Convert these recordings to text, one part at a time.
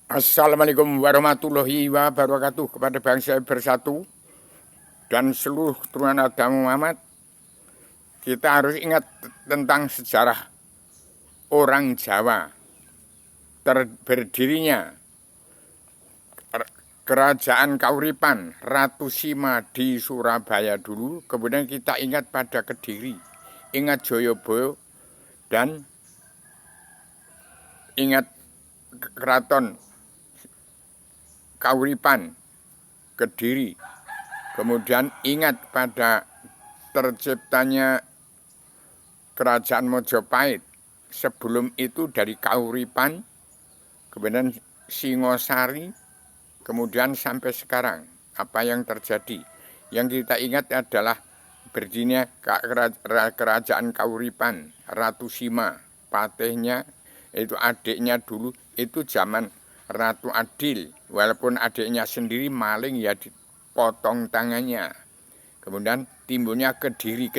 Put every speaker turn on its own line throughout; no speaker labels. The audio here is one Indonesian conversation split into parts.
Assalamualaikum warahmatullahi wabarakatuh kepada bangsa bersatu dan seluruh keturunan Adam Muhammad. Kita harus ingat tentang sejarah orang Jawa, berdirinya Kerajaan Kauripan, Ratu Sima di Surabaya dulu. Kemudian kita ingat pada Kediri, ingat Joyoboyo, dan ingat Keraton Kauripan, Kediri. Kemudian ingat pada terciptanya Kerajaan Mojopahit. Sebelum itu dari Kauripan, kemudian Singosari, kemudian sampai sekarang. Apa yang terjadi? Yang kita ingat adalah berdirinya Kerajaan Kauripan, Ratu Sima, patihnya itu adiknya dulu, itu zaman Ratu Adil. Walaupun adiknya sendiri maling, ya dipotong tangannya. Kemudian timbulnya Kediri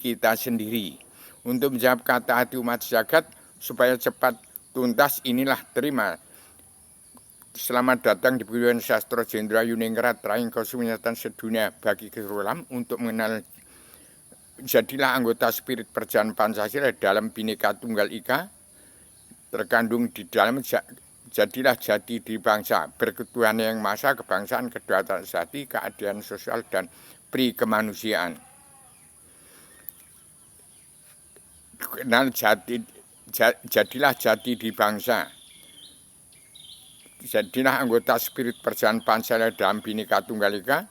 kita sendiri. Untuk menjawab kata hati umat jagat supaya cepat tuntas, inilah terima. Selamat datang di Paguyuban Sastra Jendra Yuningrat Raing Kesunyatan Sedunia bagi keseluruhan untuk mengenal. Jadilah anggota spirit perjalanan Pancasila dalam Bhinneka Tunggal Ika, terkandung di dalam jadilah jati di bangsa, berketuhanan yang maha, kebangsaan, kedaulatan sejati, keadilan sosial, dan pri kemanusiaan. Jadilah jati di bangsa. Jadilah anggota spirit perjalanan Pancasila dalam Bhinneka Tunggal Ika,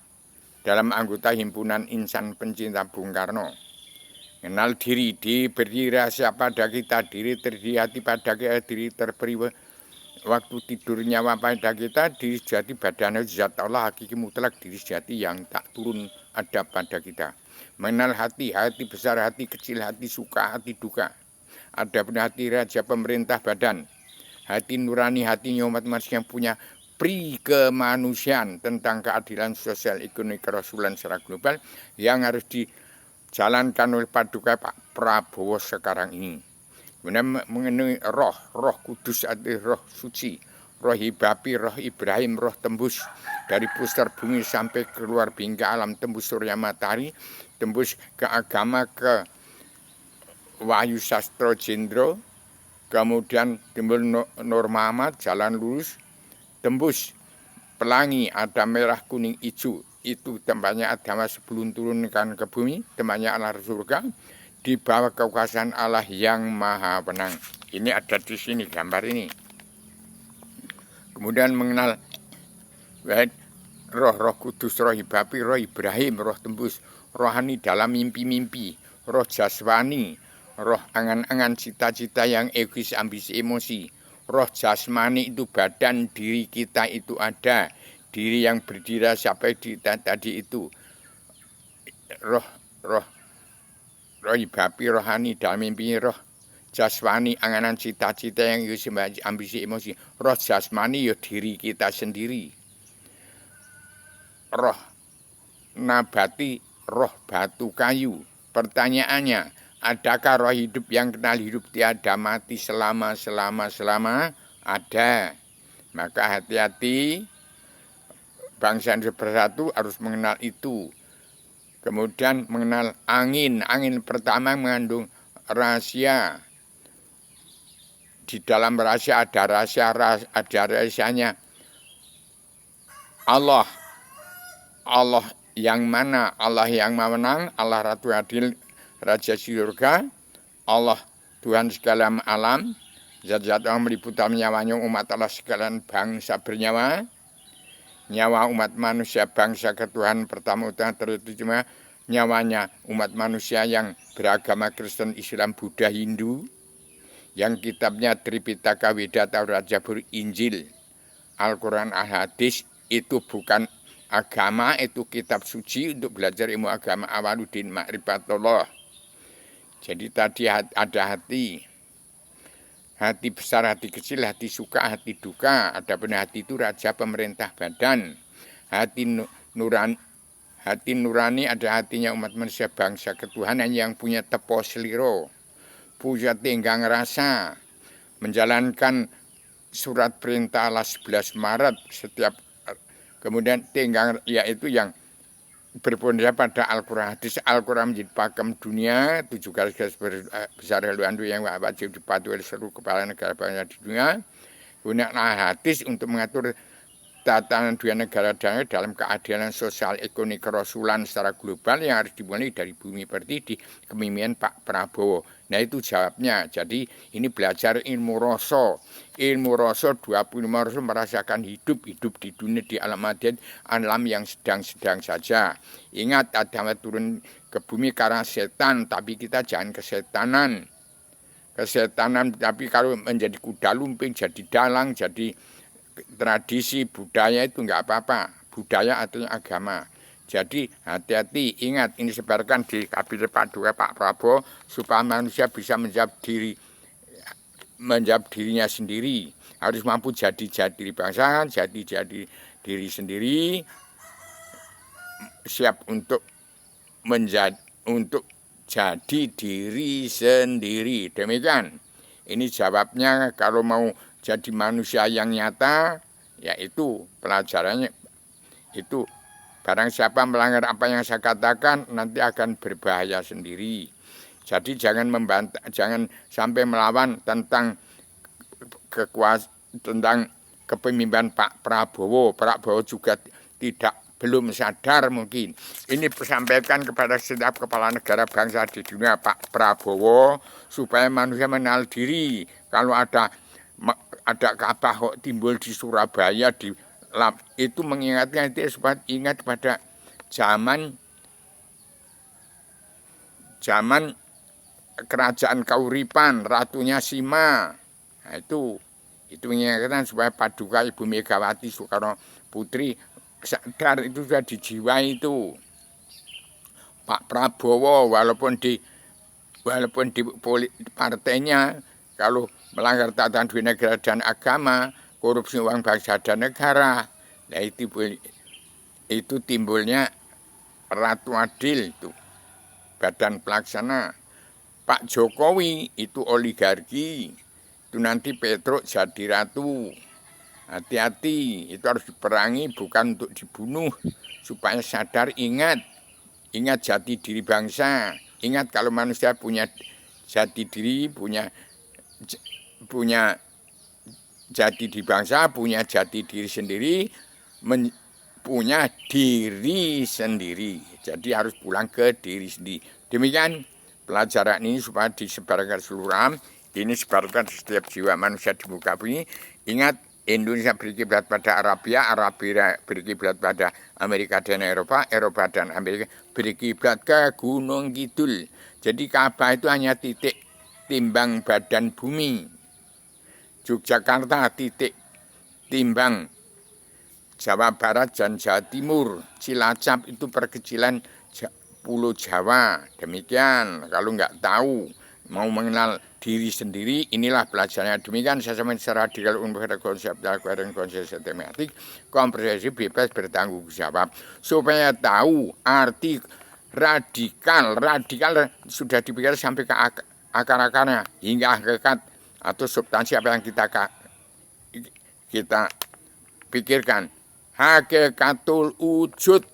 dalam anggota himpunan insan pencinta Bung Karno. Kenal diri, diberi rahasia pada kita, diri terdiri hati pada kita, diri terperi waktu tidur nyawa pada kita, diri sejati badan zat Allah hakiki mutlak, diri sejati yang tak turun ada pada kita. Mengenal hati, hati besar, hati kecil, hati suka, hati duka. Ada pun hati raja pemerintah badan, hati nurani, hatinya umat manusia yang punya pri kemanusiaan tentang keadilan sosial, ekonomi, kerasulan secara global yang harus dijalankan oleh Paduka Pak Prabowo sekarang ini. Kemudian mengenai roh kudus, roh suci, roh hibapi, roh Ibrahim, roh tembus dari pusar bumi sampai keluar bingkai alam, tembus surya matahari, tembus ke agama, ke Wahyu Sastro Jendro, kemudian timbul Nur Muhammad, jalan lurus, tembus pelangi, ada merah, kuning, hijau. Itu tempatnya agama sebelum turunkan ke bumi, tempatnya Allah surga, di bawah kekuasaan Allah yang maha penang. Ini ada di sini gambar ini. Kemudian mengenal roh kudus, roh hibapi, roh Ibrahim, roh tembus, rohani dalam mimpi-mimpi, roh jaswani, roh angan-angan, cita-cita yang egois, ambisi, emosi. Roh jasmani itu badan diri kita itu ada. Diri yang berdiri sampai di tadi itu. Roh hibapi, rohani dalam mimpi, roh jasmani, anganan, cita-cita yang egois, ambisi, emosi. Roh jasmani ya diri kita sendiri. Roh nabati, roh batu kayu. Pertanyaannya, adakah roh hidup yang kenal hidup tiada mati selama? Ada. Maka hati-hati, bangsa Indonesia bersatu harus mengenal itu. Kemudian mengenal angin. Angin pertama mengandung rahasia. Di dalam rahasia ada rahasianya. Allah yang mana? Allah yang menang, Allah Ratu Adil, Raja Surga, Allah Tuhan segala alam, zat-zat yang meliputi nyawanya umat Allah sekalian bangsa bernyawa, nyawa umat manusia bangsa ketuhanan pertama utama terutama nyawanya umat manusia yang beragama Kristen, Islam, Buddha, Hindu, yang kitabnya Tripitaka, Weda, Taurat, Zabur, Injil, Al-Quran, Al-Hadis, itu bukan agama, itu kitab suci untuk belajar ilmu agama Awaluddin Ma'rifatullah. Jadi tadi ada hati besar, hati kecil, hati suka, hati duka. Adapun hati itu raja pemerintah badan. Hati nurani ada hatinya umat manusia bangsa ketuhanan yang punya tepo seliro, punya tenggang rasa, menjalankan surat perintah 11 Maret setiap, kemudian tinggal yaitu yang berpondasi pada Al-Quran. Hadis Al-Quran menjadi pakem dunia, 7 garis besar haluan yang wajib dipatuhi oleh seluruh kepala negara bangsa di dunia. Gunakan hadis untuk mengatur tatanan dua negara dalam keadilan sosial ekonomi kerasulan secara global yang harus dimulai dari bumi pertiwi di kepemimpinan Pak Prabowo. Nah itu jawabnya. Jadi ini belajar ilmu rasa. Ilmu rasa 25 rasul merasakan hidup di dunia di alam madin, alam yang sedang-sedang saja. Ingat Adam turun ke bumi karena setan, tapi kita jangan kesetanan. Kesetanan, tapi kalau menjadi kuda lumping, jadi dalang, jadi tradisi budaya itu enggak apa-apa. Budaya artinya agama. Jadi hati-hati, ingat ini sebarkan di kabinet Pak Prabowo supaya manusia bisa menjawab dirinya sendiri. Harus mampu jadi diri bangsa, jadi diri sendiri, siap untuk jadi diri sendiri. Demikian. Ini jawabnya kalau mau jadi manusia yang nyata, yaitu pelajarannya itu barang siapa melanggar apa yang saya katakan nanti akan berbahaya sendiri. Jadi jangan sampai melawan tentang tentang kepemimpinan Pak Prabowo. Prabowo juga belum sadar mungkin. Ini disampaikan kepada setiap kepala negara bangsa di dunia, Pak Prabowo, supaya manusia mengenal diri. Kalau ada Ka'bah kok timbul di Surabaya itu mengingatkan itu supaya ingat pada zaman kerajaan Kauripan, Ratunya Sima. Nah, itu mengingatkan supaya Paduka Ibu Megawati Soekarno Putri sadar itu sudah dijiwai itu. Pak Prabowo walaupun di partainya kalau melanggar tatanan dua negara dan agama, korupsi uang bangsa dan negara, nah itu timbulnya Ratu Adil itu badan pelaksana. Pak Jokowi itu oligarki, itu nanti Petruk jadi ratu. Hati-hati, itu harus diperangi bukan untuk dibunuh, supaya sadar ingat jati diri bangsa. Ingat kalau manusia punya jati diri, punya jati diri bangsa, punya jati diri sendiri, punya diri sendiri. Jadi harus pulang ke diri sendiri. Demikian pelajaran ini supaya disebarkan seluruh alam, ini sebarkan setiap jiwa manusia di muka bumi. Ingat, Indonesia berkiblat pada Arabia, Arabia berkiblat pada Amerika dan Eropa, Eropa dan Amerika berkiblat ke Gunung Kidul. Jadi Ka'bah itu hanya titik timbang badan bumi. Yogyakarta titik timbang Jawa Barat dan Jawa Timur. Cilacap itu perkecilan Pulau Jawa. Demikian, kalau nggak tahu, mau mengenal diri sendiri, inilah pelajarannya. Demikian saya sampaikan secara radikal untuk konsep dan konsep sistematik, komprehensif, bebas, bertanggung jawab. Supaya tahu arti radikal. Radikal sudah dipikir sampai ke akar-akarnya, hingga hakikat atau substansi apa yang kita pikirkan. Hakikatul wujud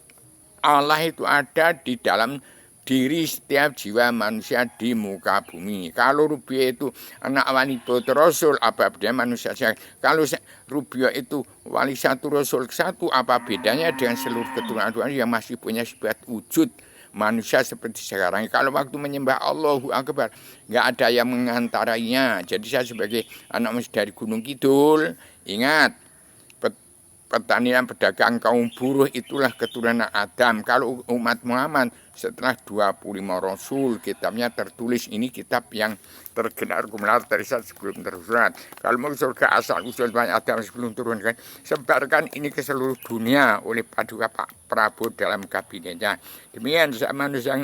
Allah itu ada di dalam diri setiap jiwa manusia di muka bumi. Kalau Rubia itu anak wali Rasul, apa bedanya manusia? Kalau Rubia itu wali satu Rasul satu, apa bedanya dengan seluruh keturunan yang masih punya sifat wujud manusia seperti sekarang? Kalau waktu menyembah Allahu Akbar, nggak ada yang mengantaranya. Jadi saya sebagai anak manusia dari Gunung Kidul, ingat, petani dan pedagang kaum buruh itulah keturunan Adam. Kalau umat Muhammad setelah 25 Rasul, kitabnya tertulis. Ini kitab yang tergenar kumlar terisat sebelum tersurat. Kalau mau surga asal usul banyak Adam sebelum turun, kan sebarkan ini ke seluruh dunia oleh Paduka Pak Prabowo dalam kabinetnya. Demikian manusia yang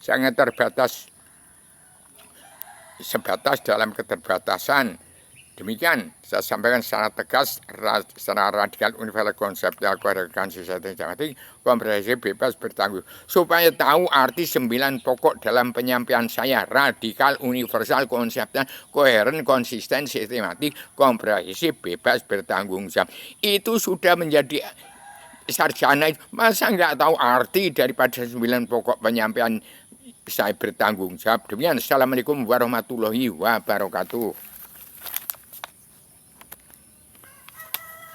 sangat sebatas dalam keterbatasan. Demikian saya sampaikan secara tegas, secara radikal, universal, konseptual, konsisten, komprehensif, bebas, bertanggung. Supaya tahu arti 9 pokok dalam penyampaian saya, radikal, universal, konseptual, koheren, konsisten, sistematik, komprehensif, bebas, bertanggung jawab. Itu sudah menjadi sarjana. Masa nggak tahu arti daripada 9 pokok penyampaian saya bertanggung jawab. Demikian, Assalamualaikum warahmatullahi wabarakatuh.